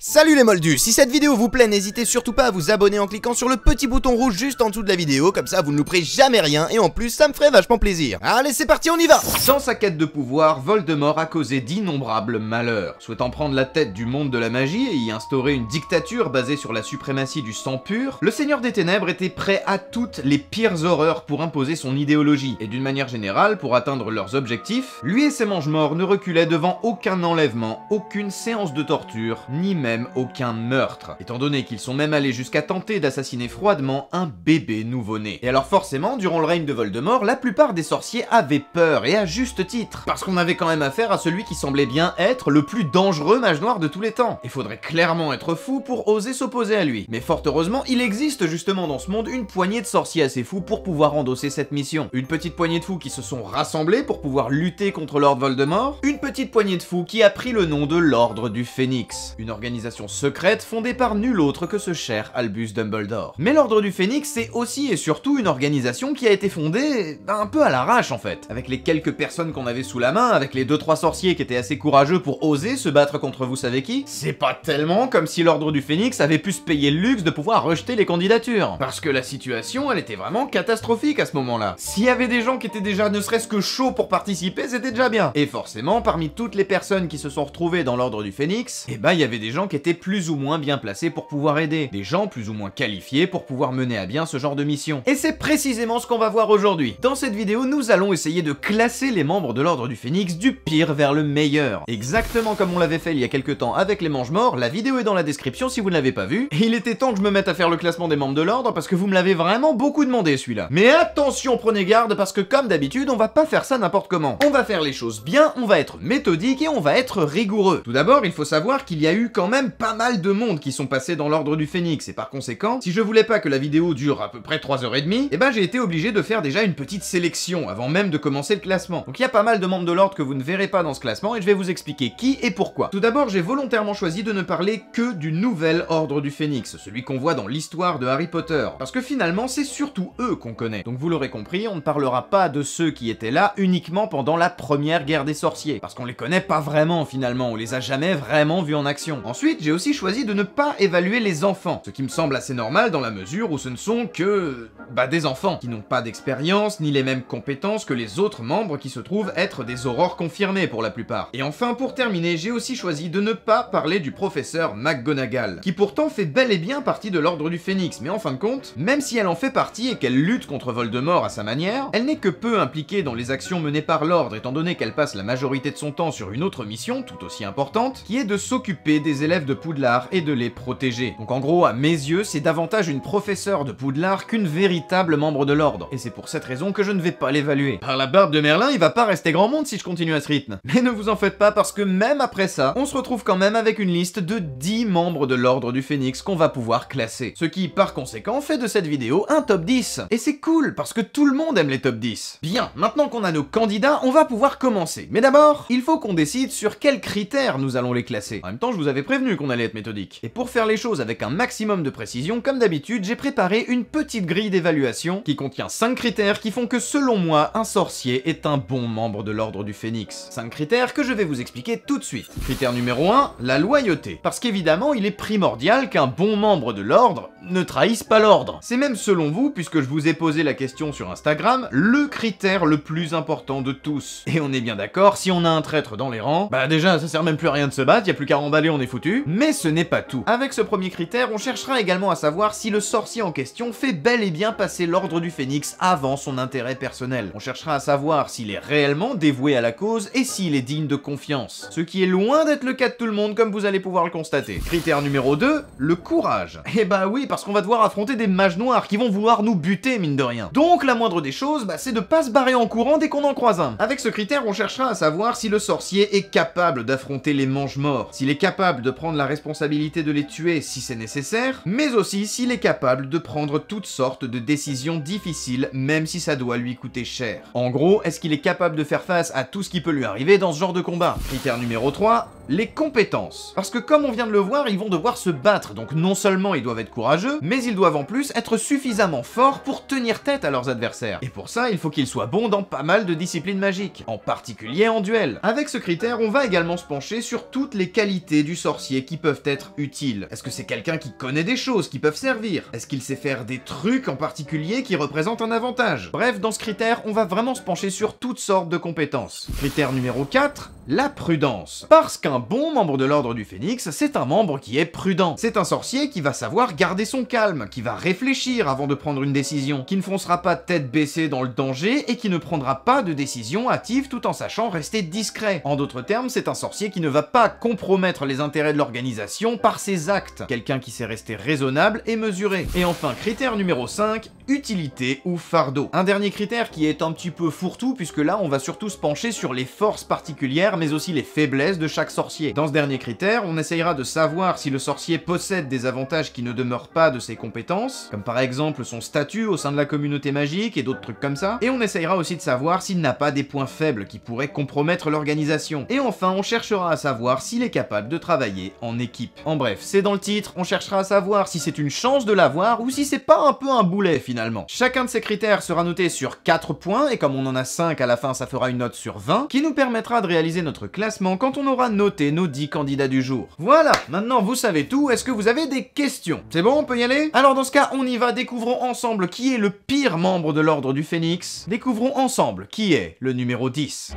Salut les moldus, si cette vidéo vous plaît, n'hésitez surtout pas à vous abonner en cliquant sur le petit bouton rouge juste en dessous de la vidéo, comme ça vous ne louperez jamais rien et en plus ça me ferait vachement plaisir. Allez c'est parti, on y va. Dans sa quête de pouvoir, Voldemort a causé d'innombrables malheurs. Souhaitant prendre la tête du monde de la magie et y instaurer une dictature basée sur la suprématie du sang pur, le Seigneur des Ténèbres était prêt à toutes les pires horreurs pour imposer son idéologie, et d'une manière générale, pour atteindre leurs objectifs, lui et ses mange-morts ne reculaient devant aucun enlèvement, aucune séance de torture, ni même aucun meurtre, étant donné qu'ils sont même allés jusqu'à tenter d'assassiner froidement un bébé nouveau-né. Et alors forcément, durant le règne de Voldemort, la plupart des sorciers avaient peur, et à juste titre, parce qu'on avait quand même affaire à celui qui semblait bien être le plus dangereux mage noir de tous les temps. Il faudrait clairement être fou pour oser s'opposer à lui. Mais fort heureusement, il existe justement dans ce monde une poignée de sorciers assez fous pour pouvoir endosser cette mission. Une petite poignée de fous qui se sont rassemblés pour pouvoir lutter contre Lord Voldemort, une petite poignée de fous qui a pris le nom de l'Ordre du Phénix, une organisation secrète fondée par nul autre que ce cher Albus Dumbledore. Mais l'Ordre du Phénix, c'est aussi et surtout une organisation qui a été fondée un peu à l'arrache en fait, avec les quelques personnes qu'on avait sous la main, avec les 2-3 sorciers qui étaient assez courageux pour oser se battre contre vous savez qui. C'est pas tellement comme si l'Ordre du Phénix avait pu se payer le luxe de pouvoir rejeter les candidatures, parce que la situation elle était vraiment catastrophique à ce moment-là. S'il y avait des gens qui étaient déjà ne serait-ce que chauds pour participer, c'était déjà bien. Et forcément, parmi toutes les personnes qui se sont retrouvées dans l'Ordre du Phénix, il y avait des gens qui étaient plus ou moins bien placés pour pouvoir aider, des gens plus ou moins qualifiés pour pouvoir mener à bien ce genre de mission. Et c'est précisément ce qu'on va voir aujourd'hui. Dans cette vidéo, nous allons essayer de classer les membres de l'Ordre du Phénix du pire vers le meilleur. Exactement comme on l'avait fait il y a quelques temps avec les mange-morts, la vidéo est dans la description si vous ne l'avez pas vue. Et il était temps que je me mette à faire le classement des membres de l'Ordre parce que vous me l'avez vraiment beaucoup demandé celui-là. Mais attention, prenez garde parce que comme d'habitude, on va pas faire ça n'importe comment. On va faire les choses bien, on va être méthodique et on va être rigoureux. Tout d'abord, il faut savoir qu'il y a eu quand même pas mal de monde qui sont passés dans l'Ordre du Phénix et par conséquent, si je voulais pas que la vidéo dure à peu près 3h30, j'ai été obligé de faire déjà une petite sélection avant même de commencer le classement. Donc il y a pas mal de membres de l'Ordre que vous ne verrez pas dans ce classement et je vais vous expliquer qui et pourquoi. Tout d'abord, j'ai volontairement choisi de ne parler que du nouvel Ordre du Phénix, celui qu'on voit dans l'histoire de Harry Potter, parce que finalement c'est surtout eux qu'on connaît. Donc vous l'aurez compris, on ne parlera pas de ceux qui étaient là uniquement pendant la première guerre des sorciers, parce qu'on les connaît pas vraiment finalement, on les a jamais vraiment vus en action. Ensuite, j'ai aussi choisi de ne pas évaluer les enfants, ce qui me semble assez normal dans la mesure où ce ne sont que... des enfants, qui n'ont pas d'expérience ni les mêmes compétences que les autres membres qui se trouvent être des aurores confirmées pour la plupart. Et enfin, pour terminer, j'ai aussi choisi de ne pas parler du professeur McGonagall, qui pourtant fait bel et bien partie de l'Ordre du Phénix, mais en fin de compte, même si elle en fait partie et qu'elle lutte contre Voldemort à sa manière, elle n'est que peu impliquée dans les actions menées par l'Ordre étant donné qu'elle passe la majorité de son temps sur une autre mission, tout aussi importante, qui est de s'occuper des élèves de Poudlard et de les protéger. Donc en gros, à mes yeux, c'est davantage une professeure de Poudlard qu'une véritable membre de l'Ordre, et c'est pour cette raison que je ne vais pas l'évaluer. Par la barbe de Merlin, il va pas rester grand monde si je continue à ce rythme. Mais ne vous en faites pas parce que même après ça, on se retrouve quand même avec une liste de 10 membres de l'Ordre du Phénix qu'on va pouvoir classer. Ce qui, par conséquent, fait de cette vidéo un top 10. Et c'est cool, parce que tout le monde aime les top 10. Bien, maintenant qu'on a nos candidats, on va pouvoir commencer. Mais d'abord, il faut qu'on décide sur quels critères nous allons les classer. En même temps, je vous avais prévenu qu'on allait être méthodique. Et pour faire les choses avec un maximum de précision, comme d'habitude, j'ai préparé une petite grille d'évaluation qui contient 5 critères qui font que selon moi, un sorcier est un bon membre de l'Ordre du Phénix. 5 critères que je vais vous expliquer tout de suite. Critère numéro 1, la loyauté. Parce qu'évidemment, il est primordial qu'un bon membre de l'Ordre ne trahisse pas l'Ordre. C'est même selon vous, puisque je vous ai posé la question sur Instagram, le critère le plus important de tous. Et on est bien d'accord, si on a un traître dans les rangs, déjà ça sert même plus à rien de se battre, y a plus qu'à remballer, on est foutu. Mais ce n'est pas tout. Avec ce premier critère, on cherchera également à savoir si le sorcier en question fait bel et bien passer l'Ordre du Phénix avant son intérêt personnel. On cherchera à savoir s'il est réellement dévoué à la cause et s'il est digne de confiance. Ce qui est loin d'être le cas de tout le monde comme vous allez pouvoir le constater. Critère numéro 2, le courage. Et oui, parce qu'on va devoir affronter des mages noirs qui vont vouloir nous buter mine de rien. Donc la moindre des choses, c'est de pas se barrer en courant dès qu'on en croise un. Avec ce critère, on cherchera à savoir si le sorcier est capable d'affronter les mange-morts, s'il est capable de prendre la responsabilité de les tuer si c'est nécessaire, mais aussi s'il est capable de prendre toutes sortes de décisions difficiles, même si ça doit lui coûter cher. En gros, est-ce qu'il est capable de faire face à tout ce qui peut lui arriver dans ce genre de combat? Critère numéro 3, les compétences. Parce que comme on vient de le voir, ils vont devoir se battre, donc non seulement ils doivent être courageux, mais ils doivent en plus être suffisamment forts pour tenir tête à leurs adversaires. Et pour ça, il faut qu'ils soient bons dans pas mal de disciplines magiques, en particulier en duel. Avec ce critère, on va également se pencher sur toutes les qualités du sorcier sorciers qui peuvent être utiles? Est-ce que c'est quelqu'un qui connaît des choses qui peuvent servir? Est-ce qu'il sait faire des trucs en particulier qui représentent un avantage? Bref, dans ce critère, on va vraiment se pencher sur toutes sortes de compétences. Critère numéro 4, la prudence. Parce qu'un bon membre de l'ordre du Phénix, c'est un membre qui est prudent. C'est un sorcier qui va savoir garder son calme, qui va réfléchir avant de prendre une décision, qui ne foncera pas tête baissée dans le danger et qui ne prendra pas de décision hâtive tout en sachant rester discret. En d'autres termes, c'est un sorcier qui ne va pas compromettre les intérêts de l'organisation par ses actes. Quelqu'un qui sait rester raisonnable et mesuré. Et enfin, critère numéro 5, utilité ou fardeau. Un dernier critère qui est un petit peu fourre-tout puisque là on va surtout se pencher sur les forces particulières mais aussi les faiblesses de chaque sorcier. Dans ce dernier critère, on essayera de savoir si le sorcier possède des avantages qui ne demeurent pas de ses compétences, comme par exemple son statut au sein de la communauté magique et d'autres trucs comme ça, et on essayera aussi de savoir s'il n'a pas des points faibles qui pourraient compromettre l'organisation. Et enfin, on cherchera à savoir s'il est capable de travailler en équipe. En bref, c'est dans le titre, on cherchera à savoir si c'est une chance de l'avoir ou si c'est pas un peu un boulet finalement. Chacun de ces critères sera noté sur 4 points, et comme on en a 5 à la fin, ça fera une note sur 20, qui nous permettra de réaliser notre classement quand on aura noté nos 10 candidats du jour. Voilà, maintenant vous savez tout, est-ce que vous avez des questions? C'est bon, on peut y aller? Alors dans ce cas, on y va, découvrons ensemble qui est le pire membre de l'ordre du Phénix. Découvrons ensemble qui est le numéro 10.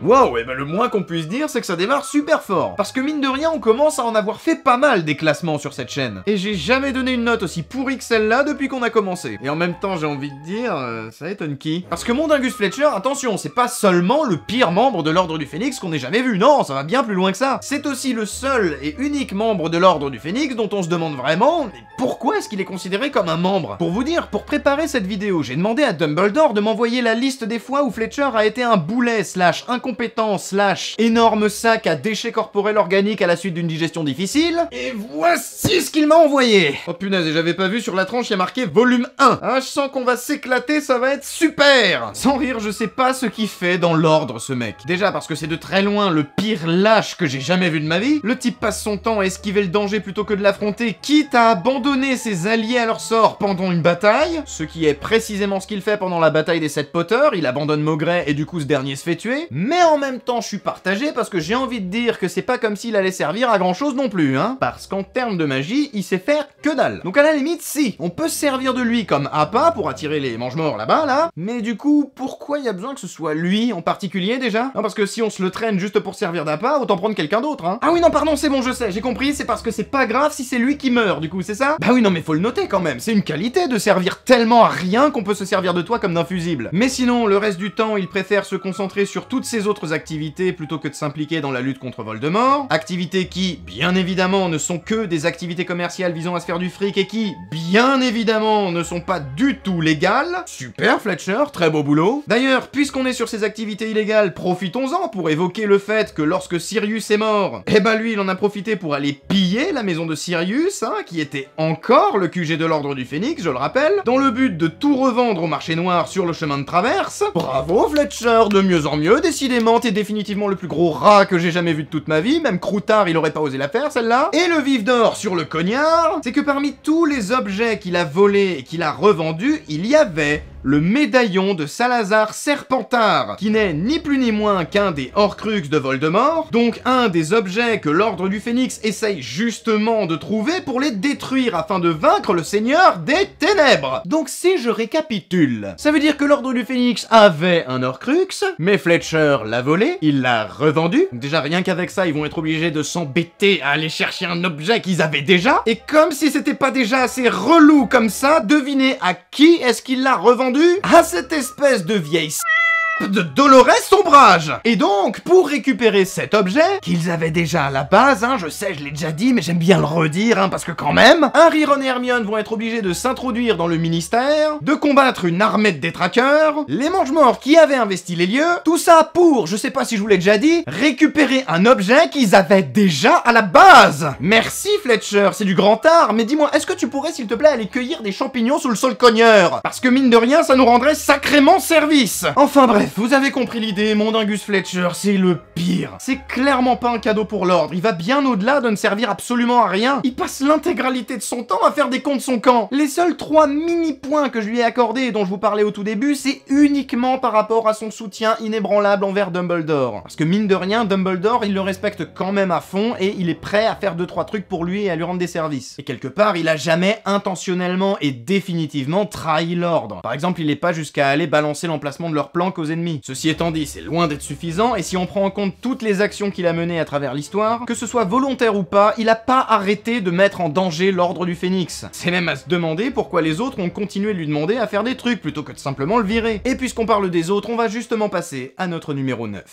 Wow, et ben le moins qu'on puisse dire, c'est que ça démarre super fort. Parce que mine de rien, on commence à en avoir fait pas mal des classements sur cette chaîne. Et j'ai jamais donné une note aussi pourrie que celle-là depuis qu'on a commencé. Et en même temps, j'ai envie de dire, ça étonne qui? Parce que Mondingus Fletcher, attention, c'est pas seulement le pire membre de l'ordre du Phénix qu'on ait jamais vu, non, ça va bien plus loin que ça. C'est aussi le seul et unique membre de l'ordre du Phénix dont on se demande vraiment, mais pourquoi est-ce qu'il est considéré comme un membre? Pour vous dire, pour préparer cette vidéo, j'ai demandé à Dumbledore de m'envoyer la liste des fois où Fletcher a été un boulet / incompétent / énorme sac à déchets corporels organiques à la suite d'une digestion difficile. Et voici ce qu'il m'a envoyé. Oh punaise, et j'avais pas vu sur la tranche, il y a marqué volume 1. Ah, je sens qu'on va s'éclater, ça va être super. Sans rire, je sais pas ce qu'il fait dans l'ordre, ce mec. Déjà parce que c'est de très loin le pire lâche que j'ai jamais vu de ma vie. Le type passe son temps à esquiver le danger plutôt que de l'affronter, quitte à abandonner ses alliés à leur sort pendant une bataille. Ce qui est précisément ce qu'il fait pendant la bataille des 7 Potters. Il abandonne Maugrey et du coup ce dernier se fait tuer. Mais en même temps, je suis partagé parce que j'ai envie de dire que c'est pas comme s'il allait servir à grand chose non plus, hein. Parce qu'en termes de magie, il sait faire que dalle. Donc à la limite, si, on peut se servir de lui comme appât pour attirer les mange-morts là-bas, là. Mais du coup, pourquoi il y a besoin que ce soit lui en particulier déjà? Non, parce que si on se le traîne juste pour servir d'appât, autant prendre quelqu'un d'autre, hein. Ah oui, non, pardon, c'est bon, je sais, j'ai compris, c'est parce que c'est pas grave si c'est lui qui meurt, du coup, c'est ça? Bah oui, non, mais faut le noter quand même, c'est une qualité de servir tellement à rien qu'on peut se servir de toi comme d'un fusible. Mais sinon, le reste du temps, il préfère se concentrer sur toutes ses autres activités plutôt que de s'impliquer dans la lutte contre Voldemort. Activités qui, bien évidemment, ne sont que des activités commerciales visant à se faire du fric et qui, bien évidemment, ne sont pas du tout légales. Super Fletcher, très beau boulot. D'ailleurs, puisqu'on est sur ces activités illégales, profitons-en pour évoquer le fait que lorsque Sirius est mort, eh ben lui, il en a profité pour aller piller la maison de Sirius, hein, qui était encore le QG de l'ordre du Phénix, je le rappelle, dans le but de tout revendre au marché noir sur le chemin de traverse. Bravo Fletcher, de mieux en mieux, décidément, t'es définitivement le plus gros rat que j'ai jamais vu de toute ma vie, même Croutard il aurait pas osé la faire celle-là. Et le vif d'or sur le cognard, c'est que parmi tous les objets qu'il a volés et qu'il a revendus, il y avait le médaillon de Salazar Serpentard, qui n'est ni plus ni moins qu'un des Horcruxes de Voldemort, donc un des objets que l'Ordre du Phénix essaye justement de trouver pour les détruire afin de vaincre le Seigneur des Ténèbres. Donc si je récapitule, ça veut dire que l'Ordre du Phénix avait un Horcrux, mais Fletcher l'a volé, il l'a revendu, donc déjà rien qu'avec ça ils vont être obligés de s'embêter à aller chercher un objet qu'ils avaient déjà, et comme si c'était pas déjà assez relou comme ça, devinez à qui est-ce qu'il l'a revendu? À cette espèce de vieille de Dolores Sombrage. Et donc, pour récupérer cet objet, qu'ils avaient déjà à la base, hein, je sais, je l'ai déjà dit, mais j'aime bien le redire, hein, parce que quand même, Harry, Ron et Hermione vont être obligés de s'introduire dans le ministère, de combattre une armée de détraqueurs, les mange-morts qui avaient investi les lieux, tout ça pour, je sais pas si je vous l'ai déjà dit, récupérer un objet qu'ils avaient déjà à la base. Merci Fletcher, c'est du grand art, mais dis-moi, est-ce que tu pourrais, s'il te plaît, aller cueillir des champignons sous le sol cogneur? Parce que mine de rien, ça nous rendrait sacrément service. Enfin bref. Bref, vous avez compris l'idée, mon Dingus Fletcher, c'est le pire. C'est clairement pas un cadeau pour l'ordre, il va bien au-delà de ne servir absolument à rien. Il passe l'intégralité de son temps à faire des cons de son camp. Les seuls 3 mini-points que je lui ai accordés et dont je vous parlais au tout début, c'est uniquement par rapport à son soutien inébranlable envers Dumbledore. Parce que mine de rien, Dumbledore, il le respecte quand même à fond et il est prêt à faire 2-3 trucs pour lui et à lui rendre des services. Et quelque part, il a jamais intentionnellement et définitivement trahi l'ordre. Par exemple, il est pas jusqu'à aller balancer l'emplacement de leur planque aux ennemis. Ceci étant dit, c'est loin d'être suffisant, et si on prend en compte toutes les actions qu'il a menées à travers l'histoire, que ce soit volontaire ou pas, il a pas arrêté de mettre en danger l'ordre du Phénix. C'est même à se demander pourquoi les autres ont continué de lui demander à faire des trucs plutôt que de simplement le virer. Et puisqu'on parle des autres, on va justement passer à notre numéro 9.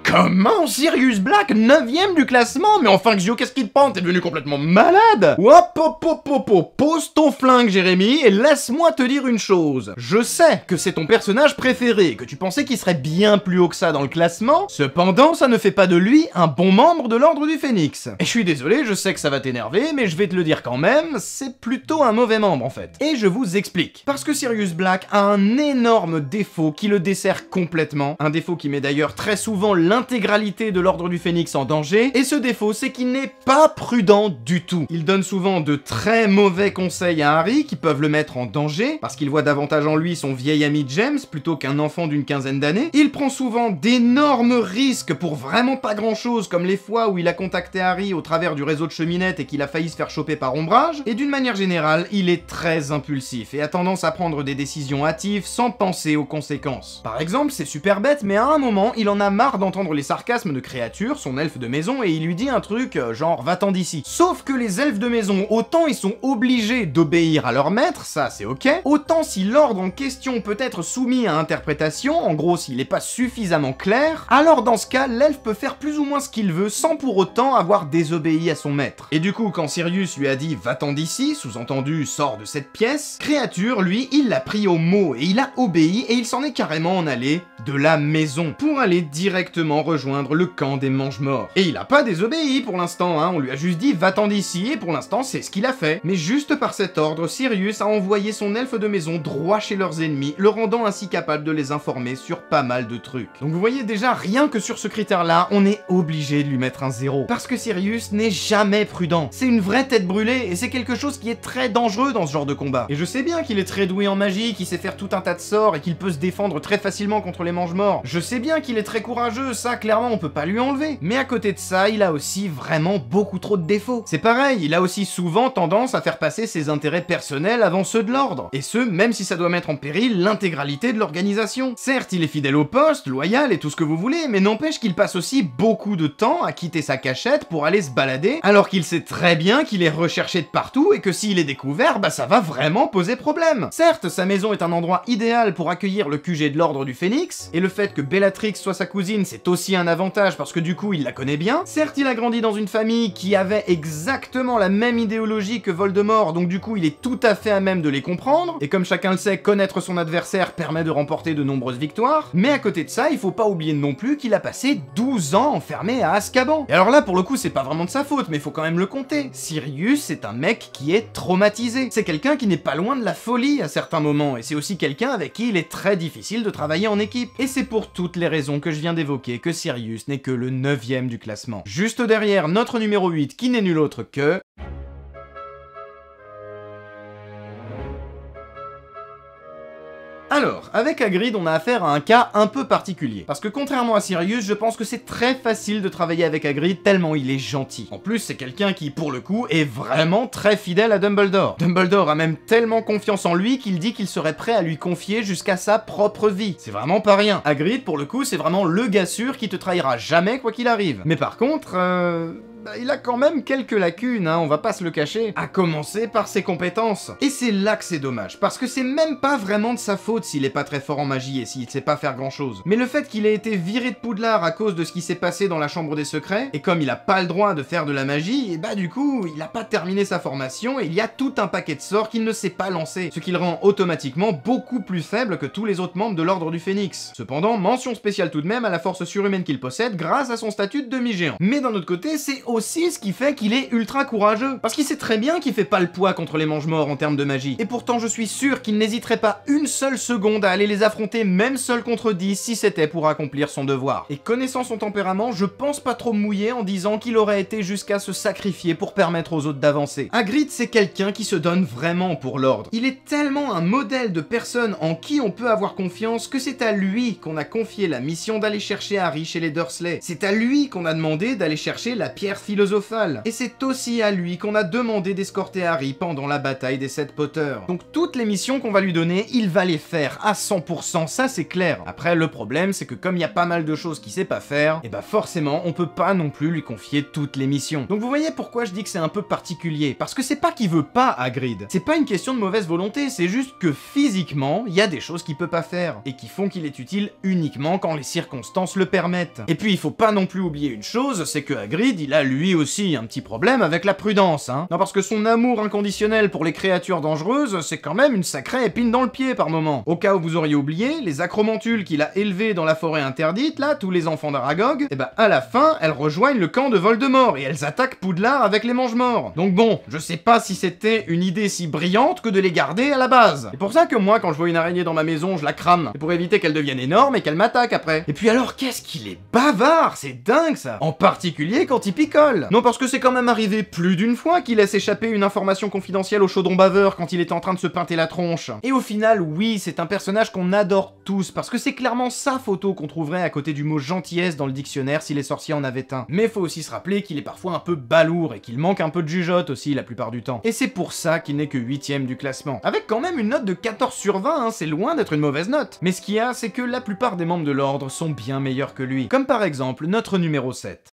Comment Sirius Black 9ème du classement? Mais enfin Xio, qu'est-ce qu'il te prend? T'es devenu complètement malade? Hop hop hop hop hop, pose ton flingue Jérémy et laisse-moi te dire une chose. Je sais que c'est ton personnage préféré, que tu pensais qu'il serait bien plus haut que ça dans le classement, cependant ça ne fait pas de lui un bon membre de l'Ordre du Phénix. Et je suis désolé, je sais que ça va t'énerver, mais je vais te le dire quand même, c'est plutôt un mauvais membre en fait. Et je vous explique. Parce que Sirius Black a un énorme défaut qui le dessert complètement, un défaut qui met d'ailleurs très souvent l'intégralité de l'Ordre du Phénix en danger, et ce défaut, c'est qu'il n'est pas prudent du tout. Il donne souvent de très mauvais conseils à Harry, qui peuvent le mettre en danger, parce qu'il voit davantage en lui son vieil ami James, plutôt qu'un enfant d'une quinzaine d'années. Il prend souvent d'énormes risques pour vraiment pas grand chose, comme les fois où il a contacté Harry au travers du réseau de cheminettes et qu'il a failli se faire choper par Ombrage, et d'une manière générale, il est très impulsif, et a tendance à prendre des décisions hâtives sans penser aux conséquences. Par exemple, c'est super bête, mais à un moment, il en a marre d'entendre les sarcasmes de Créature, son elfe de maison, et il lui dit un truc genre va-t'en d'ici. Sauf que les elfes de maison, autant ils sont obligés d'obéir à leur maître, ça c'est ok, autant si l'ordre en question peut être soumis à interprétation, en gros s'il est pas suffisamment clair, alors dans ce cas, l'elfe peut faire plus ou moins ce qu'il veut sans pour autant avoir désobéi à son maître. Et du coup, quand Sirius lui a dit va-t'en d'ici, sous-entendu sors de cette pièce, Créature, lui, il l'a pris au mot et il a obéi et il s'en est carrément en allé de la maison pour aller directement rejoindre le camp des Mange-Morts. Et il a pas désobéi pour l'instant, hein, on lui a juste dit va-t'en d'ici et pour l'instant c'est ce qu'il a fait. Mais juste par cet ordre, Sirius a envoyé son elfe de maison droit chez leurs ennemis, le rendant ainsi capable de les informer sur pas mal de trucs. Donc vous voyez déjà, rien que sur ce critère-là, on est obligé de lui mettre un 0. Parce que Sirius n'est jamais prudent. C'est une vraie tête brûlée et c'est quelque chose qui est très dangereux dans ce genre de combat. Et je sais bien qu'il est très doué en magie, qu'il sait faire tout un tas de sorts et qu'il peut se défendre très facilement contre les Mange-Morts. Je sais bien qu'il est très courageux, ça clairement on peut pas lui enlever. Mais à côté de ça, il a aussi vraiment beaucoup trop de défauts. C'est pareil, il a aussi souvent tendance à faire passer ses intérêts personnels avant ceux de l'ordre. Et ce, même si ça doit mettre en péril l'intégralité de l'organisation. Certes, il est fidèle au poste, loyal et tout ce que vous voulez, mais n'empêche qu'il passe aussi beaucoup de temps à quitter sa cachette pour aller se balader, alors qu'il sait très bien qu'il est recherché de partout et que s'il est découvert, bah ça va vraiment poser problème. Certes, sa maison est un endroit idéal pour accueillir le QG de l'Ordre du Phénix, et le fait que Bellatrix soit sa cousine, c'est aussi un avantage parce que du coup il la connaît bien. Certes, il a grandi dans une famille qui avait exactement la même idéologie que Voldemort, donc du coup il est tout à fait à même de les comprendre, et comme chacun le sait, connaître son adversaire permet de remporter de nombreuses victoires, mais à côté de ça, il faut pas oublier non plus qu'il a passé 12 ans enfermé à Azkaban. Et alors là, pour le coup, c'est pas vraiment de sa faute, mais il faut quand même le compter. Sirius, c'est un mec qui est traumatisé. C'est quelqu'un qui n'est pas loin de la folie à certains moments, et c'est aussi quelqu'un avec qui il est très difficile de travailler en équipe. Et c'est pour toutes les raisons que je viens d'évoquer que Sirius n'est que le 9ème du classement. Juste derrière notre numéro 8, qui n'est nul autre que... Alors, avec Hagrid, on a affaire à un cas un peu particulier. Parce que contrairement à Sirius, je pense que c'est très facile de travailler avec Hagrid tellement il est gentil. En plus, c'est quelqu'un qui, pour le coup, est vraiment très fidèle à Dumbledore. Dumbledore a même tellement confiance en lui qu'il dit qu'il serait prêt à lui confier jusqu'à sa propre vie. C'est vraiment pas rien. Hagrid, pour le coup, c'est vraiment le gars sûr qui te trahira jamais quoi qu'il arrive. Mais par contre, il a quand même quelques lacunes, hein, on va pas se le cacher. À commencer par ses compétences. Et c'est là que c'est dommage, parce que c'est même pas vraiment de sa faute s'il est pas très fort en magie et s'il sait pas faire grand chose. Mais le fait qu'il ait été viré de Poudlard à cause de ce qui s'est passé dans la chambre des secrets, et comme il a pas le droit de faire de la magie, et bah du coup, il a pas terminé sa formation et il y a tout un paquet de sorts qu'il ne sait pas lancer, ce qui le rend automatiquement beaucoup plus faible que tous les autres membres de l'Ordre du Phénix. Cependant, mention spéciale tout de même à la force surhumaine qu'il possède grâce à son statut de demi-géant. Mais d'un autre côté, c'est aussi ce qui fait qu'il est ultra courageux. Parce qu'il sait très bien qu'il fait pas le poids contre les mange-morts en termes de magie. Et pourtant je suis sûr qu'il n'hésiterait pas une seule seconde à aller les affronter même seul contre 10 si c'était pour accomplir son devoir. Et connaissant son tempérament, je pense pas trop me mouiller en disant qu'il aurait été jusqu'à se sacrifier pour permettre aux autres d'avancer. Hagrid, c'est quelqu'un qui se donne vraiment pour l'ordre. Il est tellement un modèle de personne en qui on peut avoir confiance que c'est à lui qu'on a confié la mission d'aller chercher Harry chez les Dursley. C'est à lui qu'on a demandé d'aller chercher la pierre philosophale. Et c'est aussi à lui qu'on a demandé d'escorter Harry pendant la bataille des 7 Potters. Donc toutes les missions qu'on va lui donner, il va les faire à 100%, ça c'est clair. Après, le problème, c'est que comme il y a pas mal de choses qu'il sait pas faire, et bah forcément, on peut pas non plus lui confier toutes les missions. Donc vous voyez pourquoi je dis que c'est un peu particulier, parce que c'est pas qu'il veut pas Hagrid. C'est pas une question de mauvaise volonté, c'est juste que physiquement, il y a des choses qu'il peut pas faire, et qui font qu'il est utile uniquement quand les circonstances le permettent. Et puis il faut pas non plus oublier une chose, c'est que Hagrid, il a lui aussi un petit problème avec la prudence, hein. Non, parce que son amour inconditionnel pour les créatures dangereuses, c'est quand même une sacrée épine dans le pied par moment. Au cas où vous auriez oublié, les acromantules qu'il a élevés dans la forêt interdite, là, tous les enfants d'Aragog, et bah à la fin, elles rejoignent le camp de Voldemort, et elles attaquent Poudlard avec les mange-morts. Donc bon, je sais pas si c'était une idée si brillante que de les garder à la base. C'est pour ça que moi, quand je vois une araignée dans ma maison, je la crame. C'est pour éviter qu'elle devienne énorme et qu'elle m'attaque après. Et puis alors, qu'est-ce qu'il est bavard, c'est dingue ça. En particulier quand il picole. Non, parce que c'est quand même arrivé plus d'une fois qu'il laisse échapper une information confidentielle au chaudron baveur quand il est en train de se pinter la tronche. Et au final, oui, c'est un personnage qu'on adore tous, parce que c'est clairement sa photo qu'on trouverait à côté du mot gentillesse dans le dictionnaire si les sorciers en avaient un. Mais faut aussi se rappeler qu'il est parfois un peu balourd et qu'il manque un peu de jugeote aussi la plupart du temps. Et c'est pour ça qu'il n'est que 8ème du classement. Avec quand même une note de 14 sur 20, hein, c'est loin d'être une mauvaise note. Mais ce qu'il y a, c'est que la plupart des membres de l'ordre sont bien meilleurs que lui. Comme par exemple notre numéro 7.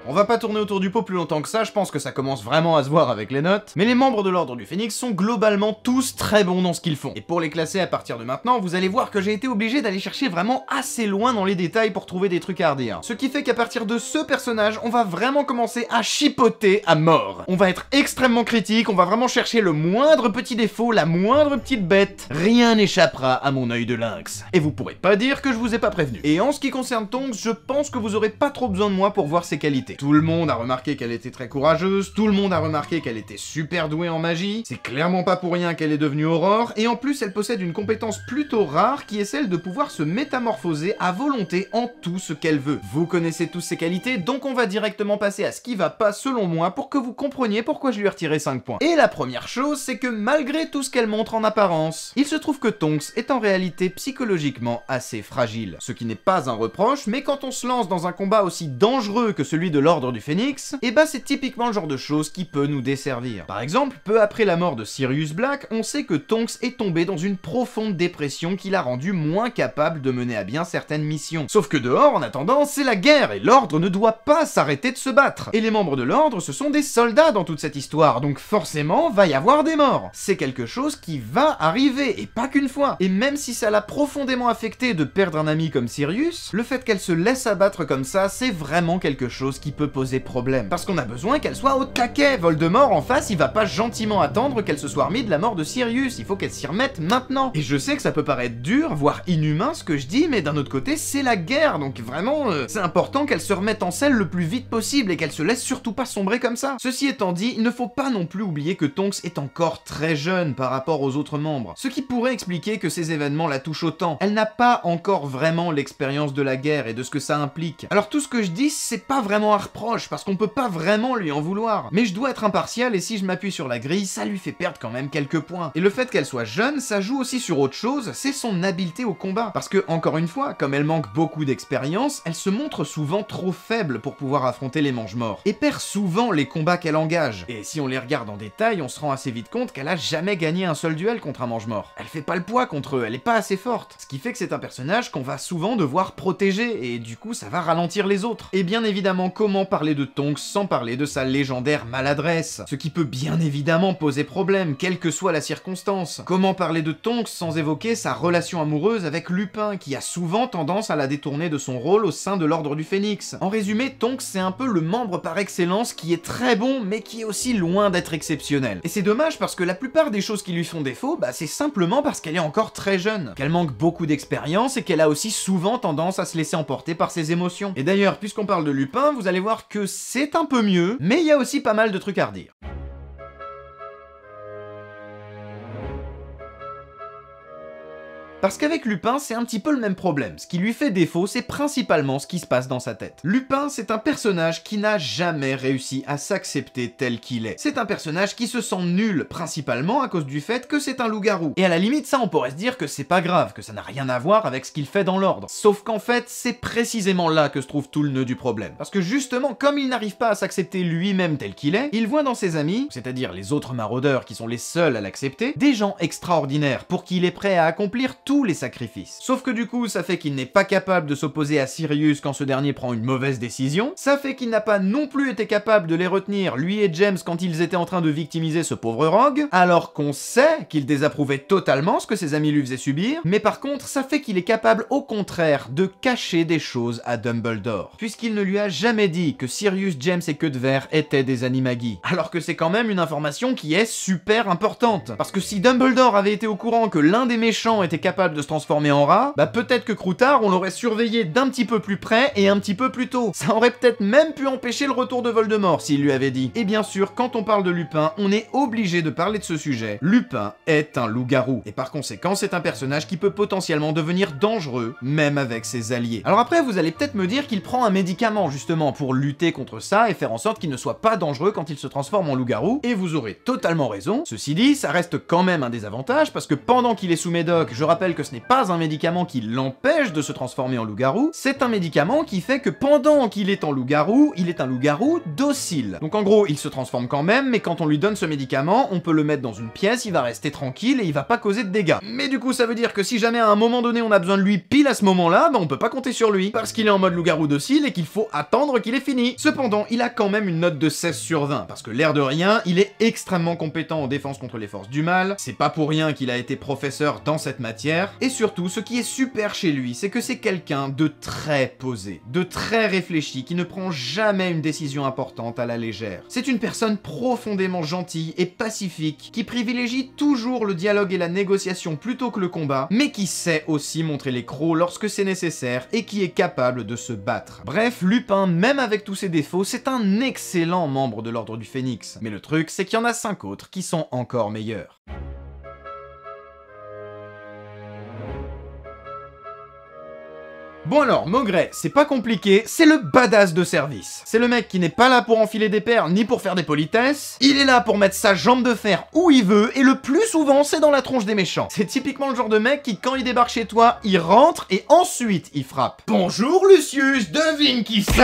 On va pas tourner autour du pot plus longtemps que ça, je pense que ça commence vraiment à se voir avec les notes, mais les membres de l'Ordre du Phénix sont globalement tous très bons dans ce qu'ils font. Et pour les classer à partir de maintenant, vous allez voir que j'ai été obligé d'aller chercher vraiment assez loin dans les détails pour trouver des trucs à redire. Ce qui fait qu'à partir de ce personnage, on va vraiment commencer à chipoter à mort. On va être extrêmement critique, on va vraiment chercher le moindre petit défaut, la moindre petite bête. Rien n'échappera à mon œil de lynx. Et vous pourrez pas dire que je vous ai pas prévenu. Et en ce qui concerne Tonks, je pense que vous aurez pas trop besoin de moi pour voir ses qualités. Tout le monde a remarqué qu'elle était très courageuse, tout le monde a remarqué qu'elle était super douée en magie, c'est clairement pas pour rien qu'elle est devenue Aurore, et en plus elle possède une compétence plutôt rare qui est celle de pouvoir se métamorphoser à volonté en tout ce qu'elle veut. Vous connaissez tous ses qualités, donc on va directement passer à ce qui va pas selon moi pour que vous compreniez pourquoi je lui ai retiré 5 points. Et la première chose, c'est que malgré tout ce qu'elle montre en apparence, il se trouve que Tonks est en réalité psychologiquement assez fragile. Ce qui n'est pas un reproche, mais quand on se lance dans un combat aussi dangereux que celui de l'Ordre du Phénix, et bah c'est typiquement le genre de chose qui peut nous desservir. Par exemple, peu après la mort de Sirius Black, on sait que Tonks est tombé dans une profonde dépression qui l'a rendu moins capable de mener à bien certaines missions. Sauf que dehors, en attendant, c'est la guerre et l'Ordre ne doit pas s'arrêter de se battre. Et les membres de l'Ordre, ce sont des soldats dans toute cette histoire, donc forcément, va y avoir des morts. C'est quelque chose qui va arriver, et pas qu'une fois. Et même si ça l'a profondément affecté de perdre un ami comme Sirius, le fait qu'elle se laisse abattre comme ça, c'est vraiment quelque chose qui peut poser problème. Parce qu'on a besoin qu'elle soit au taquet. Voldemort, en face, il va pas gentiment attendre qu'elle se soit remise de la mort de Sirius, il faut qu'elle s'y remette maintenant. Et je sais que ça peut paraître dur, voire inhumain ce que je dis, mais d'un autre côté, c'est la guerre, donc vraiment, c'est important qu'elle se remette en selle le plus vite possible et qu'elle se laisse surtout pas sombrer comme ça. Ceci étant dit, il ne faut pas non plus oublier que Tonks est encore très jeune par rapport aux autres membres, ce qui pourrait expliquer que ces événements la touchent autant. Elle n'a pas encore vraiment l'expérience de la guerre et de ce que ça implique. Alors tout ce que je dis, c'est pas vraiment un reproche, parce qu'on peut pas vraiment lui en vouloir. Mais je dois être impartial et si je m'appuie sur la grille, ça lui fait perdre quand même quelques points. Et le fait qu'elle soit jeune, ça joue aussi sur autre chose, c'est son habileté au combat. Parce que, encore une fois, comme elle manque beaucoup d'expérience, elle se montre souvent trop faible pour pouvoir affronter les mange-morts. Et perd souvent les combats qu'elle engage. Et si on les regarde en détail, on se rend assez vite compte qu'elle a jamais gagné un seul duel contre un mange-mort. Elle fait pas le poids contre eux, elle est pas assez forte. Ce qui fait que c'est un personnage qu'on va souvent devoir protéger, et du coup ça va ralentir les autres. Et bien évidemment, comment comment parler de Tonks sans parler de sa légendaire maladresse? Ce qui peut bien évidemment poser problème, quelle que soit la circonstance. Comment parler de Tonks sans évoquer sa relation amoureuse avec Lupin, qui a souvent tendance à la détourner de son rôle au sein de l'Ordre du Phénix? En résumé, Tonks c'est un peu le membre par excellence qui est très bon, mais qui est aussi loin d'être exceptionnel. Et c'est dommage parce que la plupart des choses qui lui font défaut, c'est simplement parce qu'elle est encore très jeune, qu'elle manque beaucoup d'expérience et qu'elle a aussi souvent tendance à se laisser emporter par ses émotions. Et d'ailleurs, puisqu'on parle de Lupin, vous allez voir que c'est un peu mieux, mais il y a aussi pas mal de trucs à redire. Parce qu'avec Lupin, c'est un petit peu le même problème. Ce qui lui fait défaut, c'est principalement ce qui se passe dans sa tête. Lupin, c'est un personnage qui n'a jamais réussi à s'accepter tel qu'il est. C'est un personnage qui se sent nul, principalement à cause du fait que c'est un loup-garou. Et à la limite, ça, on pourrait se dire que c'est pas grave, que ça n'a rien à voir avec ce qu'il fait dans l'ordre. Sauf qu'en fait, c'est précisément là que se trouve tout le nœud du problème. Parce que justement, comme il n'arrive pas à s'accepter lui-même tel qu'il est, il voit dans ses amis, c'est-à-dire les autres maraudeurs qui sont les seuls à l'accepter, des gens extraordinaires pour qui il est prêt à accomplir tous les sacrifices. Sauf que du coup, ça fait qu'il n'est pas capable de s'opposer à Sirius quand ce dernier prend une mauvaise décision, ça fait qu'il n'a pas non plus été capable de les retenir, lui et James, quand ils étaient en train de victimiser ce pauvre Rogue, alors qu'on sait qu'il désapprouvait totalement ce que ses amis lui faisaient subir, mais par contre, ça fait qu'il est capable au contraire de cacher des choses à Dumbledore, puisqu'il ne lui a jamais dit que Sirius, James et Queue de Verre étaient des animagi, alors que c'est quand même une information qui est super importante, parce que si Dumbledore avait été au courant que l'un des méchants était capable de se transformer en rat, peut-être que Croutard, on l'aurait surveillé d'un petit peu plus près et un petit peu plus tôt. Ça aurait peut-être même pu empêcher le retour de Voldemort s'il lui avait dit. Et bien sûr, quand on parle de Lupin, on est obligé de parler de ce sujet. Lupin est un loup-garou, et par conséquent, c'est un personnage qui peut potentiellement devenir dangereux, même avec ses alliés. Alors après, vous allez peut-être me dire qu'il prend un médicament, justement, pour lutter contre ça et faire en sorte qu'il ne soit pas dangereux quand il se transforme en loup-garou, et vous aurez totalement raison. Ceci dit, ça reste quand même un désavantage, parce que pendant qu'il est sous médoc, je rappelle que ce n'est pas un médicament qui l'empêche de se transformer en loup-garou, c'est un médicament qui fait que pendant qu'il est en loup-garou, il est un loup-garou docile. Donc en gros, il se transforme quand même, mais quand on lui donne ce médicament, on peut le mettre dans une pièce, il va rester tranquille et il va pas causer de dégâts. Mais du coup, ça veut dire que si jamais à un moment donné on a besoin de lui pile à ce moment-là, on peut pas compter sur lui, parce qu'il est en mode loup-garou docile et qu'il faut attendre qu'il ait fini. Cependant, il a quand même une note de 16 sur 20, parce que l'air de rien, il est extrêmement compétent en défense contre les forces du mal, c'est pas pour rien qu'il a été professeur dans cette matière, et surtout, ce qui est super chez lui, c'est que c'est quelqu'un de très posé, de très réfléchi, qui ne prend jamais une décision importante à la légère. C'est une personne profondément gentille et pacifique, qui privilégie toujours le dialogue et la négociation plutôt que le combat, mais qui sait aussi montrer les crocs lorsque c'est nécessaire et qui est capable de se battre. Bref, Lupin, même avec tous ses défauts, c'est un excellent membre de l'Ordre du Phénix. Mais le truc, c'est qu'il y en a 5 autres qui sont encore meilleurs. Bon alors, Maugret, c'est pas compliqué, c'est le badass de service. C'est le mec qui n'est pas là pour enfiler des paires ni pour faire des politesses, il est là pour mettre sa jambe de fer où il veut, et le plus souvent, c'est dans la tronche des méchants. C'est typiquement le genre de mec qui, quand il débarque chez toi, il rentre et ensuite il frappe. Bonjour Lucius, devine qui c'est?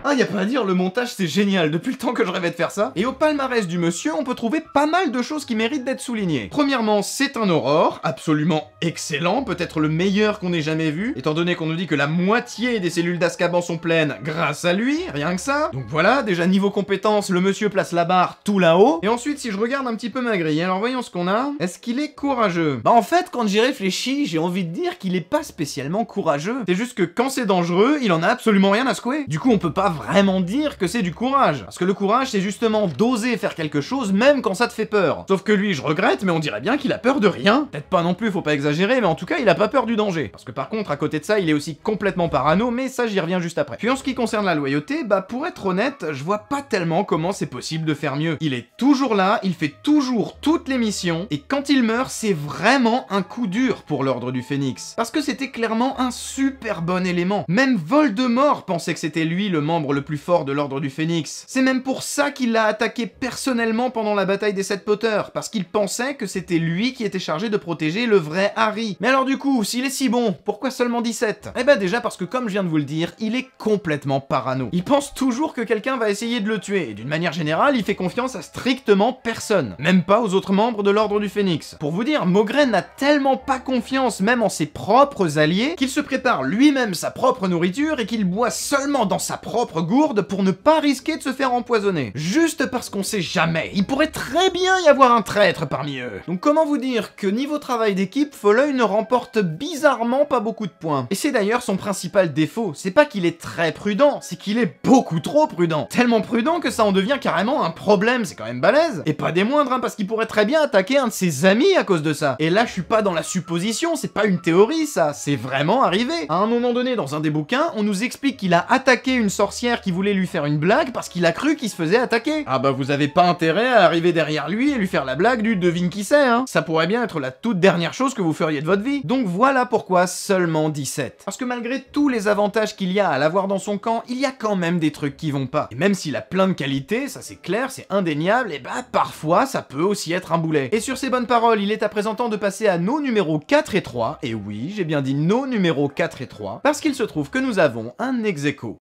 Ah, y a pas à dire, le montage c'est génial, depuis le temps que je rêvais de faire ça. Et au palmarès du monsieur, on peut trouver pas mal de choses qui méritent d'être soulignées. Premièrement, c'est un Aurore, absolument excellent, peut-être le meilleur qu'on ait jamais vu, étant donné qu'on nous dit que la moitié des cellules d'Azkaban sont pleines grâce à lui, rien que ça. Donc voilà, déjà niveau compétences, le monsieur place la barre tout là-haut. Et ensuite, si je regarde un petit peu ma grille, alors voyons ce qu'on a. Est-ce qu'il est courageux? En fait, quand j'y réfléchis, j'ai envie de dire qu'il est pas spécialement courageux. C'est juste que quand c'est dangereux, il en a absolument rien à secouer. Du coup, on peut pas vraiment dire que c'est du courage. Parce que le courage, c'est justement d'oser faire quelque chose même quand ça te fait peur. Sauf que lui, je regrette, mais on dirait bien qu'il a peur de rien. Peut-être pas non plus, faut pas exagérer, mais en tout cas, il a pas peur du danger. Parce que par contre, à côté de ça, il est aussi complètement parano, mais ça, j'y reviens juste après. Puis en ce qui concerne la loyauté, pour être honnête, je vois pas tellement comment c'est possible de faire mieux. Il est toujours là, il fait toujours toutes les missions, et quand il meurt, c'est vraiment un coup dur pour l'Ordre du Phénix. Parce que c'était clairement un super bon élément. Même Voldemort pensait que c'était lui le membre le plus fort de l'Ordre du Phénix. C'est même pour ça qu'il l'a attaqué personnellement pendant la bataille des 7 Potters, parce qu'il pensait que c'était lui qui était chargé de protéger le vrai Harry. Mais alors du coup, s'il est si bon, pourquoi seulement 17? Eh ben déjà parce que comme je viens de vous le dire, il est complètement parano. Il pense toujours que quelqu'un va essayer de le tuer, et d'une manière générale, il fait confiance à strictement personne. Même pas aux autres membres de l'Ordre du Phénix. Pour vous dire, Maugret n'a tellement pas confiance même en ses propres alliés, qu'il se prépare lui-même sa propre nourriture et qu'il boit seulement dans sa propre propre gourde pour ne pas risquer de se faire empoisonner. Juste parce qu'on sait jamais, il pourrait très bien y avoir un traître parmi eux. Donc comment vous dire que niveau travail d'équipe, Folleuil ne remporte bizarrement pas beaucoup de points. Et c'est d'ailleurs son principal défaut, c'est pas qu'il est très prudent, c'est qu'il est beaucoup trop prudent. Tellement prudent que ça en devient carrément un problème, c'est quand même balèze. Et pas des moindres, hein, parce qu'il pourrait très bien attaquer un de ses amis à cause de ça. Et là, je suis pas dans la supposition, c'est pas une théorie ça, c'est vraiment arrivé. À un moment donné, dans un des bouquins, on nous explique qu'il a attaqué une sorcière qui voulait lui faire une blague parce qu'il a cru qu'il se faisait attaquer. Ah bah vous avez pas intérêt à arriver derrière lui et lui faire la blague du devine qui c'est, hein. Ça pourrait bien être la toute dernière chose que vous feriez de votre vie. Donc voilà pourquoi seulement 17. Parce que malgré tous les avantages qu'il y a à l'avoir dans son camp, il y a quand même des trucs qui vont pas. Et même s'il a plein de qualités, ça c'est clair, c'est indéniable, et bah parfois ça peut aussi être un boulet. Et sur ces bonnes paroles, il est à présent temps de passer à nos numéros 4 et 3, et oui, j'ai bien dit nos numéros 4 et 3, parce qu'il se trouve que nous avons un ex-aequo.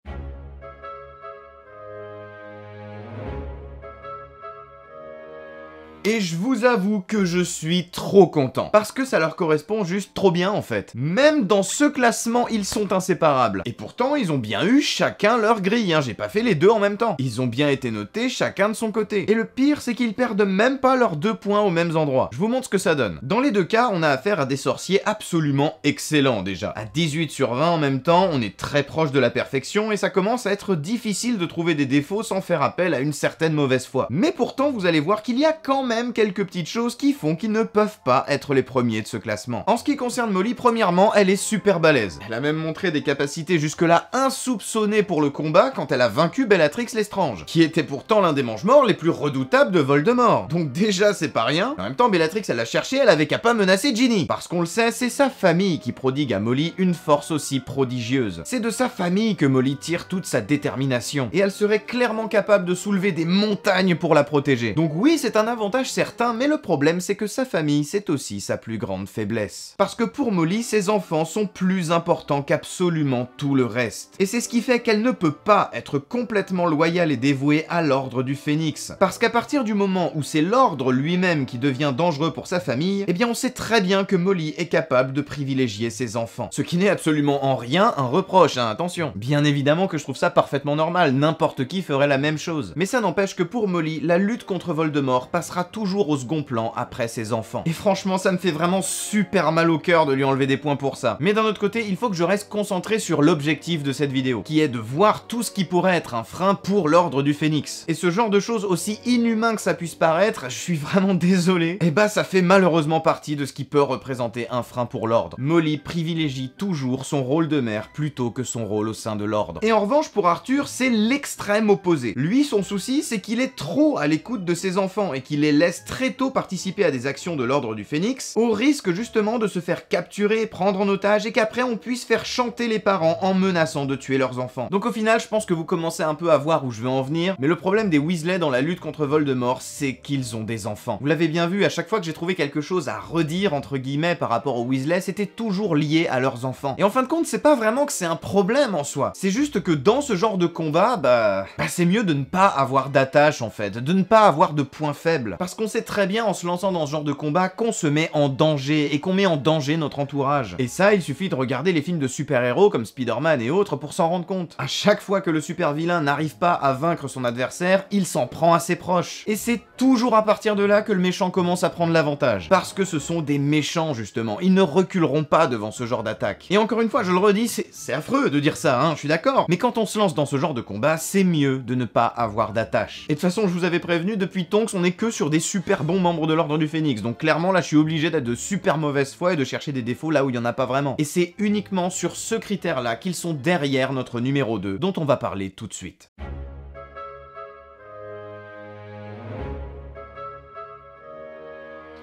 Et je vous avoue que je suis trop content, parce que ça leur correspond juste trop bien en fait. Même dans ce classement, ils sont inséparables. Et pourtant, ils ont bien eu chacun leur grille, hein, j'ai pas fait les deux en même temps. Ils ont bien été notés chacun de son côté. Et le pire, c'est qu'ils perdent même pas leurs 2 points aux mêmes endroits. Je vous montre ce que ça donne. Dans les deux cas, on a affaire à des sorciers absolument excellents déjà. À 18 sur 20 en même temps, on est très proche de la perfection et ça commence à être difficile de trouver des défauts sans faire appel à une certaine mauvaise foi. Mais pourtant, vous allez voir qu'il y a quand même quelques petites choses qui font qu'ils ne peuvent pas être les premiers de ce classement. En ce qui concerne Molly, premièrement, elle est super balèze. Elle a même montré des capacités jusque-là insoupçonnées pour le combat quand elle a vaincu Bellatrix Lestrange, qui était pourtant l'un des mange-morts les plus redoutables de Voldemort. Donc déjà, c'est pas rien. En même temps, Bellatrix, elle l'a cherché, elle avait qu'à pas menacer Ginny. Parce qu'on le sait, c'est sa famille qui prodigue à Molly une force aussi prodigieuse. C'est de sa famille que Molly tire toute sa détermination. Et elle serait clairement capable de soulever des montagnes pour la protéger. Donc oui, c'est un avantage certain, mais le problème c'est que sa famille c'est aussi sa plus grande faiblesse. Parce que pour Molly, ses enfants sont plus importants qu'absolument tout le reste. Et c'est ce qui fait qu'elle ne peut pas être complètement loyale et dévouée à l'ordre du Phénix. Parce qu'à partir du moment où c'est l'ordre lui-même qui devient dangereux pour sa famille, eh bien on sait très bien que Molly est capable de privilégier ses enfants. Ce qui n'est absolument en rien un reproche, hein, attention. Bien évidemment que je trouve ça parfaitement normal, n'importe qui ferait la même chose. Mais ça n'empêche que pour Molly, la lutte contre Voldemort passera toujours au second plan après ses enfants. Et franchement, ça me fait vraiment super mal au cœur de lui enlever des points pour ça. Mais d'un autre côté, il faut que je reste concentré sur l'objectif de cette vidéo, qui est de voir tout ce qui pourrait être un frein pour l'ordre du Phénix. Et ce genre de choses, aussi inhumain que ça puisse paraître, je suis vraiment désolé, et bah ça fait malheureusement partie de ce qui peut représenter un frein pour l'ordre. Molly privilégie toujours son rôle de mère plutôt que son rôle au sein de l'ordre. Et en revanche, pour Arthur, c'est l'extrême opposé. Lui, son souci, c'est qu'il est trop à l'écoute de ses enfants et qu'il les laisse très tôt participer à des actions de l'ordre du Phénix, au risque justement de se faire capturer, prendre en otage et qu'après on puisse faire chanter les parents en menaçant de tuer leurs enfants. Donc au final, je pense que vous commencez un peu à voir où je veux en venir, mais le problème des Weasley dans la lutte contre Voldemort, c'est qu'ils ont des enfants. Vous l'avez bien vu, à chaque fois que j'ai trouvé quelque chose à redire entre guillemets par rapport aux Weasley, c'était toujours lié à leurs enfants. Et en fin de compte, c'est pas vraiment que c'est un problème en soi, c'est juste que dans ce genre de combat, bah c'est mieux de ne pas avoir d'attache en fait, de ne pas avoir de points faibles. Parce qu'on sait très bien en se lançant dans ce genre de combat qu'on se met en danger et qu'on met en danger notre entourage. Et ça, il suffit de regarder les films de super-héros comme Spider-Man et autres pour s'en rendre compte. À chaque fois que le super-vilain n'arrive pas à vaincre son adversaire, il s'en prend à ses proches. Et c'est toujours à partir de là que le méchant commence à prendre l'avantage. Parce que ce sont des méchants justement, ils ne reculeront pas devant ce genre d'attaque. Et encore une fois, je le redis, c'est affreux de dire ça, hein, je suis d'accord. Mais quand on se lance dans ce genre de combat, c'est mieux de ne pas avoir d'attache. Et de toute façon, je vous avais prévenu, depuis Tonks, on est que sur des super bons membres de l'ordre du Phénix, donc clairement là je suis obligé d'être de super mauvaise foi et de chercher des défauts là où il y en a pas vraiment. Et c'est uniquement sur ce critère là qu'ils sont derrière notre numéro 2, dont on va parler tout de suite.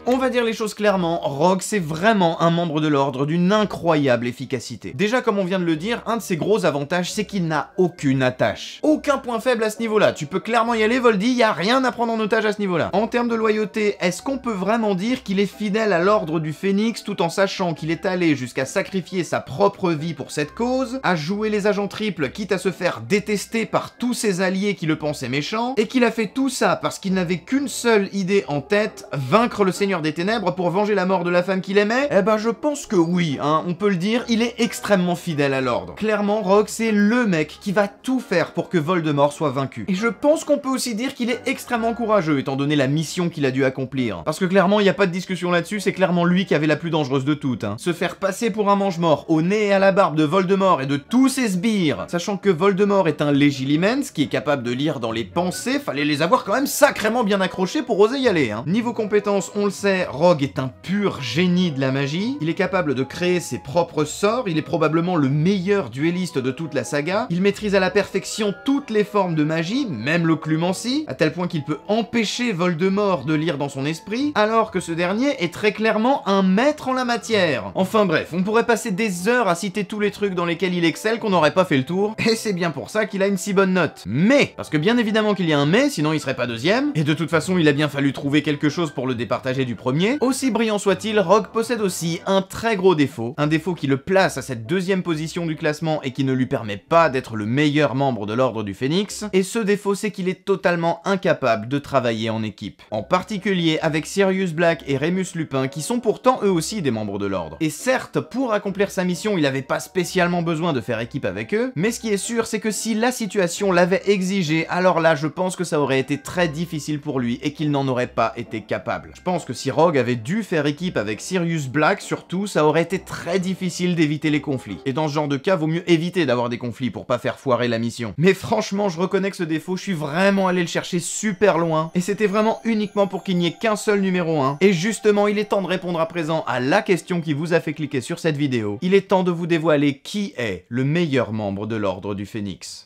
On va dire les choses clairement, Rogue c'est vraiment un membre de l'ordre d'une incroyable efficacité. Déjà comme on vient de le dire, un de ses gros avantages c'est qu'il n'a aucune attache. Aucun point faible à ce niveau-là, tu peux clairement y aller Voldy, y a rien à prendre en otage à ce niveau-là. En termes de loyauté, est-ce qu'on peut vraiment dire qu'il est fidèle à l'ordre du Phénix tout en sachant qu'il est allé jusqu'à sacrifier sa propre vie pour cette cause, à jouer les agents triples quitte à se faire détester par tous ses alliés qui le pensaient méchant, et qu'il a fait tout ça parce qu'il n'avait qu'une seule idée en tête, vaincre le Seigneur Seigneur des Ténèbres pour venger la mort de la femme qu'il aimait? Eh ben je pense que oui, hein, on peut le dire, il est extrêmement fidèle à l'ordre. Clairement, Rogue c'est le mec qui va tout faire pour que Voldemort soit vaincu. Et je pense qu'on peut aussi dire qu'il est extrêmement courageux étant donné la mission qu'il a dû accomplir. Parce que clairement, il n'y a pas de discussion là-dessus, c'est clairement lui qui avait la plus dangereuse de toutes. Hein. Se faire passer pour un mange-mort au nez et à la barbe de Voldemort et de tous ses sbires, sachant que Voldemort est un Legilimens qui est capable de lire dans les pensées, fallait les avoir quand même sacrément bien accrochés pour oser y aller. Hein. Niveau compétences, on le sait, Rogue est un pur génie de la magie, il est capable de créer ses propres sorts, il est probablement le meilleur duelliste de toute la saga, il maîtrise à la perfection toutes les formes de magie, même l'occlumencie, à tel point qu'il peut empêcher Voldemort de lire dans son esprit, alors que ce dernier est très clairement un maître en la matière. Enfin bref, on pourrait passer des heures à citer tous les trucs dans lesquels il excelle qu'on n'aurait pas fait le tour, et c'est bien pour ça qu'il a une si bonne note. Mais, parce que bien évidemment qu'il y a un mais, sinon il serait pas deuxième, et de toute façon il a bien fallu trouver quelque chose pour le départager du premier, aussi brillant soit-il, Rogue possède aussi un très gros défaut, un défaut qui le place à cette deuxième position du classement et qui ne lui permet pas d'être le meilleur membre de l'Ordre du Phénix, et ce défaut c'est qu'il est totalement incapable de travailler en équipe. En particulier avec Sirius Black et Remus Lupin qui sont pourtant eux aussi des membres de l'Ordre. Et certes, pour accomplir sa mission, il avait pas spécialement besoin de faire équipe avec eux, mais ce qui est sûr c'est que si la situation l'avait exigé, alors là je pense que ça aurait été très difficile pour lui et qu'il n'en aurait pas été capable. Je pense que si Rogue avait dû faire équipe avec Sirius Black surtout, ça aurait été très difficile d'éviter les conflits. Et dans ce genre de cas, vaut mieux éviter d'avoir des conflits pour pas faire foirer la mission. Mais franchement, je reconnais que ce défaut, je suis vraiment allé le chercher super loin, et c'était vraiment uniquement pour qu'il n'y ait qu'un seul numéro 1. Et justement, il est temps de répondre à présent à la question qui vous a fait cliquer sur cette vidéo. Il est temps de vous dévoiler qui est le meilleur membre de l'Ordre du Phénix.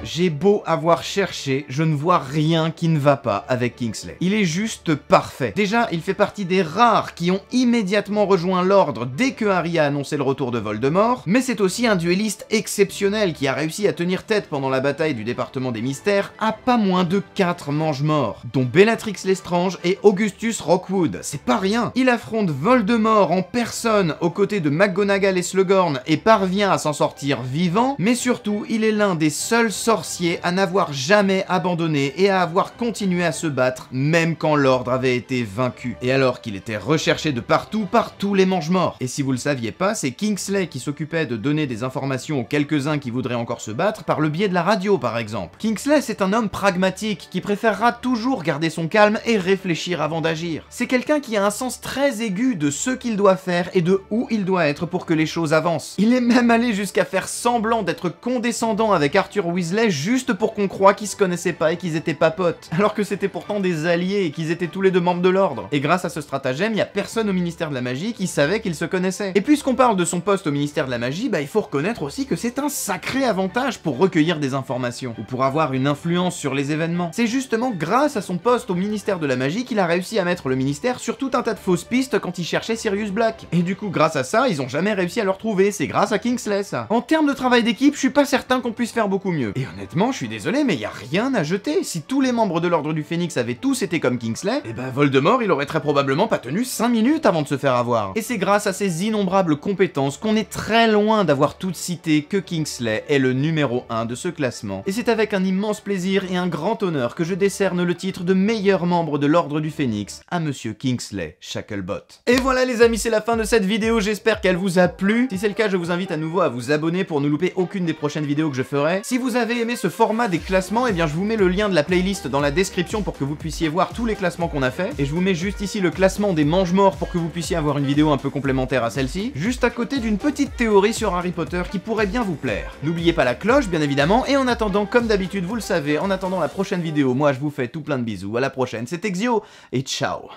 J'ai beau avoir cherché, je ne vois rien qui ne va pas avec Kingsley. Il est juste parfait. Déjà, il fait partie des rares qui ont immédiatement rejoint l'Ordre dès que Harry a annoncé le retour de Voldemort, mais c'est aussi un duelliste exceptionnel qui a réussi à tenir tête pendant la bataille du département des mystères à pas moins de 4 mange-morts, dont Bellatrix Lestrange et Augustus Rockwood. C'est pas rien. Il affronte Voldemort en personne aux côtés de McGonagall et Slughorn et parvient à s'en sortir vivant, mais surtout, il est l'un des seuls sorciers à n'avoir jamais abandonné et à avoir continué à se battre même quand l'ordre avait été vaincu. Et alors qu'il était recherché de partout par tous les mange-morts. Et si vous le saviez pas, c'est Kingsley qui s'occupait de donner des informations aux quelques-uns qui voudraient encore se battre par le biais de la radio par exemple. Kingsley c'est un homme pragmatique qui préférera toujours garder son calme et réfléchir avant d'agir. C'est quelqu'un qui a un sens très aigu de ce qu'il doit faire et de où il doit être pour que les choses avancent. Il est même allé jusqu'à faire semblant d'être condescendant avec Arthur Weasley juste pour qu'on croie qu'ils se connaissaient pas et qu'ils étaient pas potes, alors que c'était pourtant des alliés et qu'ils étaient tous les deux membres de l'ordre. Et grâce à ce stratagème, il y a personne au ministère de la magie qui savait qu'ils se connaissaient. Et puisqu'on parle de son poste au ministère de la magie, bah il faut reconnaître aussi que c'est un sacré avantage pour recueillir des informations, ou pour avoir une influence sur les événements. C'est justement grâce à son poste au ministère de la magie qu'il a réussi à mettre le ministère sur tout un tas de fausses pistes quand il cherchait Sirius Black. Et du coup, grâce à ça, ils ont jamais réussi à le retrouver, c'est grâce à Kingsley ça. En termes de travail d'équipe, je suis pas certain qu'on puisse faire beaucoup mieux. Et honnêtement, je suis désolé, mais y a rien à jeter. Si tous les membres de l'Ordre du Phénix avaient tous été comme Kingsley, et ben Voldemort, il aurait très probablement pas tenu 5 minutes avant de se faire avoir. Et c'est grâce à ses innombrables compétences qu'on est très loin d'avoir toutes cité que Kingsley est le numéro 1 de ce classement. Et c'est avec un immense plaisir et un grand honneur que je décerne le titre de meilleur membre de l'Ordre du Phénix à Monsieur Kingsley Shacklebolt. Et voilà les amis, c'est la fin de cette vidéo, j'espère qu'elle vous a plu. Si c'est le cas, je vous invite à nouveau à vous abonner pour ne louper aucune des prochaines vidéos que je ferai. Si vous avez aimé ce format des classements, et bien je vous mets le lien de la playlist dans la description pour que vous puissiez voir tous les classements qu'on a fait, et je vous mets juste ici le classement des mange-morts pour que vous puissiez avoir une vidéo un peu complémentaire à celle-ci, juste à côté d'une petite théorie sur Harry Potter qui pourrait bien vous plaire. N'oubliez pas la cloche bien évidemment, et en attendant, comme d'habitude vous le savez, en attendant la prochaine vidéo, moi je vous fais tout plein de bisous, à la prochaine, c'était Xio, et ciao.